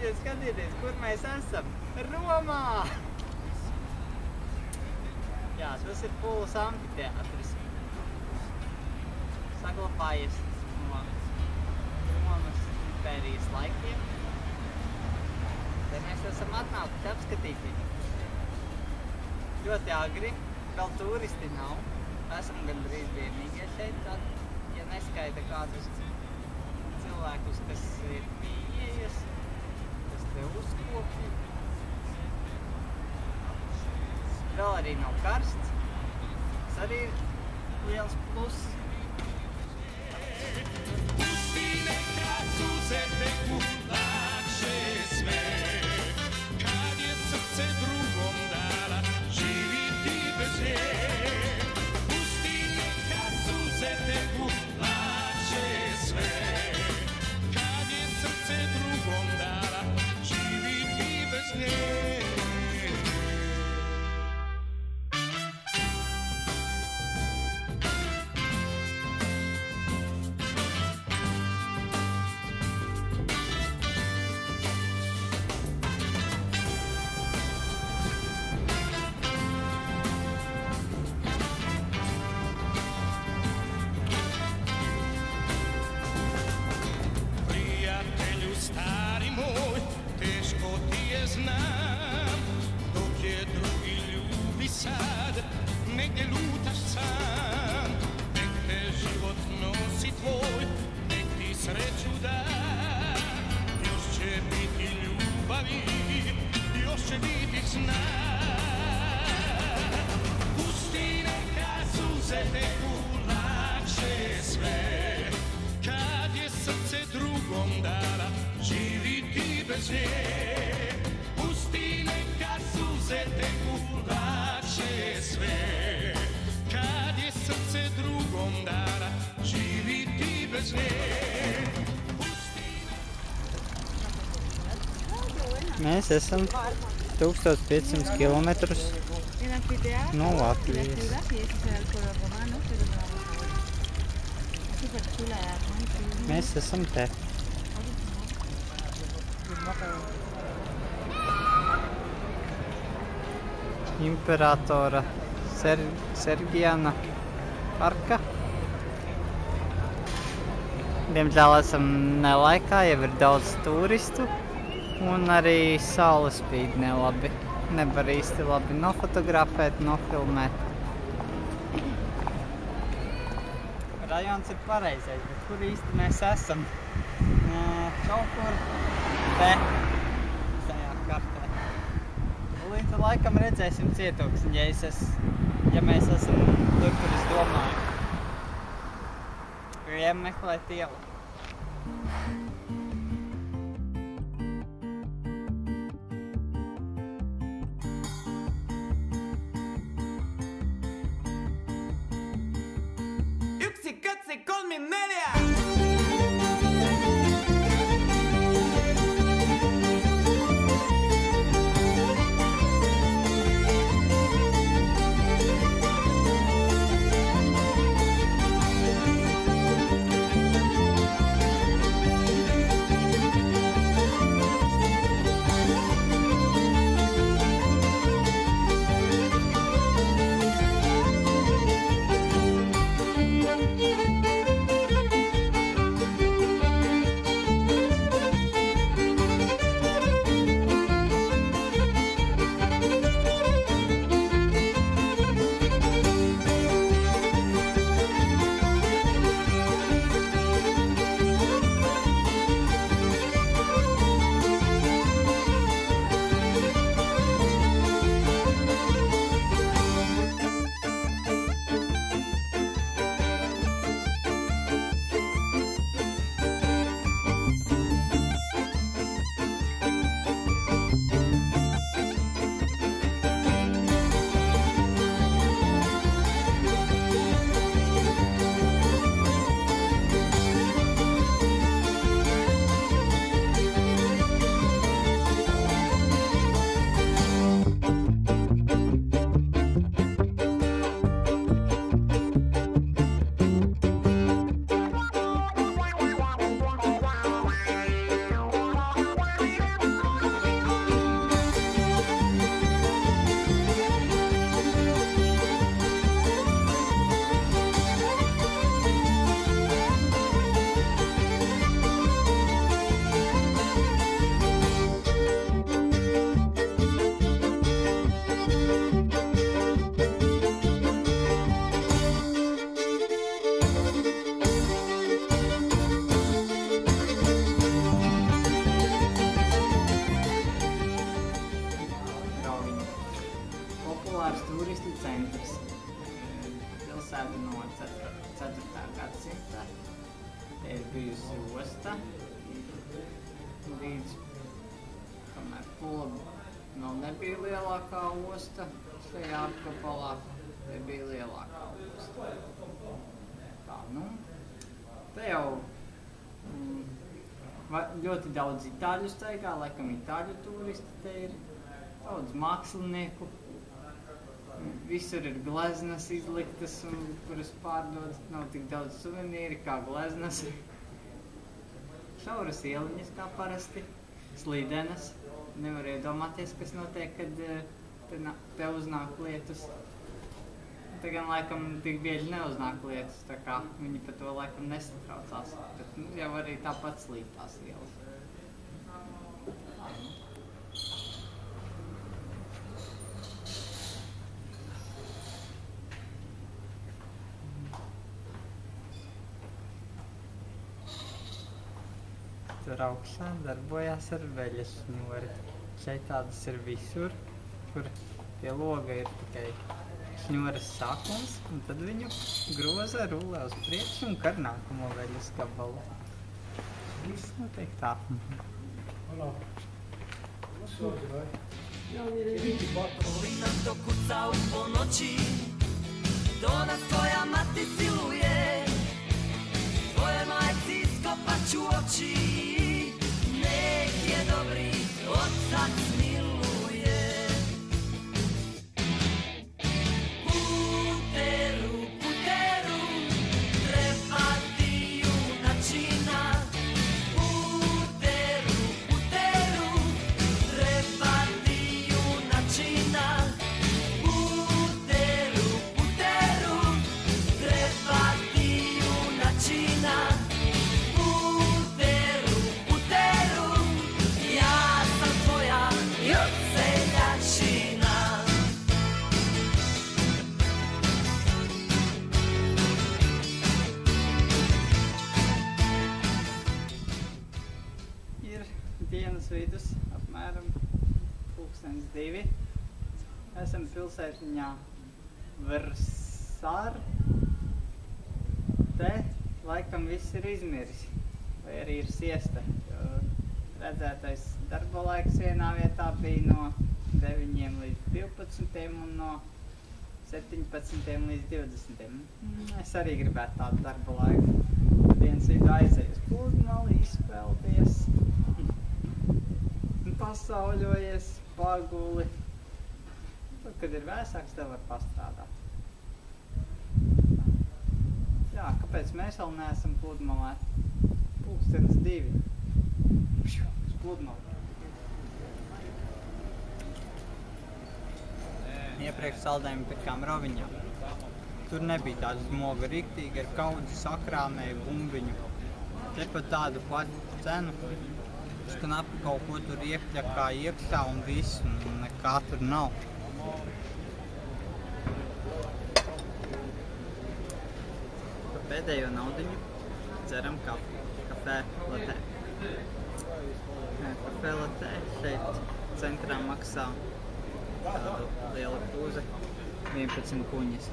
mīļie, skatieties, kur mēs esam. Romā! Jā, tas ir Pulas amfiteātris. Saglabājies no Romas impērijas laikiem. Te mēs esam atnākuši apskatīt viņu. Ļoti agri, vēl turisti nav. Esam gandrīz vienīgie šeit, tad, ja neskaita kādus cilvēkus, kas ir pieejas, kas te uzkopja. Vēl arī nav karsts, tas arī ir liels pluss. Negdje lutaš sam, nek te život nosi tvoj, nek ti sreću da. Još će biti ljubavi, još će biti sna. Pusti neka suze teku, lakše sve. Kad je srce drugom dala, živi ti bez nje. Pusti neka suze teku, lakše sve. Kad je srce drugom dala, živi ti bez nje. Mēs esam 1500 kilometrus no Latvijas. Mēs esam te. Imperatora Sergijana parka. Diemžēl esam nelaikā, jau ir daudz turistu un arī saule spīd nelabi. Nevar īsti labi nofotografēt, nofilmēt. Rajons ir pareizais, bet kur īsti mēs esam? Kaut kur te, tajā kartē. Līdz laikam redzēsim cietoksni, ja mēs esam tur, kur es domāju. Ejam meklēt ielu. Yksi katse 3-4! populārs turistu centrs. Pilsēta no 4. gadsimta. Te ir bijusi osta. Līdz, kamēr Pula vēl nebija lielākā osta, šajā apgabalā te bija lielākā osta. Tā, nu, te jau ļoti daudz itāļu staigā, laikam itāļu turisti te ir, daudz mākslinieku. Visur ir gleznas izliktas, kuras pārdod, nav tik daudz suvenīri kā gleznas. Šauras ieliņas kā parasti, slīdenas. Nevar iedomāties, kas notiek, kad te uznāk lietus. Te gan laikam tik bieži neuznāk lietus, tā kā viņi par to laikam nesatraucās. Bet jau arī tāpat slīd tās ielas. Tur augšā darbojās ar veļas šņori. Šeit tādas ir visur, kur pie loga ir tikai šņoras sākums, un tad viņu groza rulē uz priekšu un kar nākamo veļas gabalu. Viss notiek tā. Polina to kuca u ponoći, to nas tvoja mati siluje, tvoje majci iskopaću oči, nek je dobri otac miluje. Puteru, puteru, treba ti junačina. Puteru, puteru, treba ti junačina. Puteru, puteru, treba ti junačina. Puteru, puteru, ja sam tvoja seljačina. Ir dienas vidus, apmēram 2:00. Esam pilsētiņā Vrsar. Te laikam viss ir izmiris, vai arī ir siesta. Redzētais darba laiks vienā vietā bija no 9 līdz 12 un no 17 līdz 20. Es arī gribētu tādu darba laiku. Dienas vidu aizies pludmali, izpeldies, pasauļojies, paguli. Tad, kad ir vēsāks, tev var pastrādāt. Jā, kāpēc mēs vēl neesam pludmalē? 2:00. Uz pludmali. Iepriekš saldējumi pirkām Roviņā. Tur nebija tāda smoga, riktīgi ar kaudzi sakrāmēju bumbiņu. Te pat tādu pati cenu. Knapi kaut ko tur iekļakā iekšā un viss, un nekā tur nav. Par pēdējo naudiņu dzeram kafē latē. Kafē latē šeit centrā maksā tādu liela krūze 11 kuņas.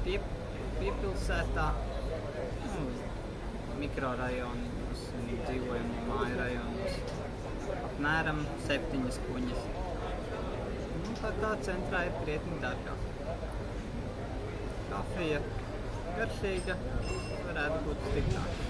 Piepilsētā, mikrorajonos un dzīvojamo māju rajonos apmēram 7 kuņas. Tā kā centrā ir krietni dārgāk. Kafija garšīga, varētu būt stiprāka.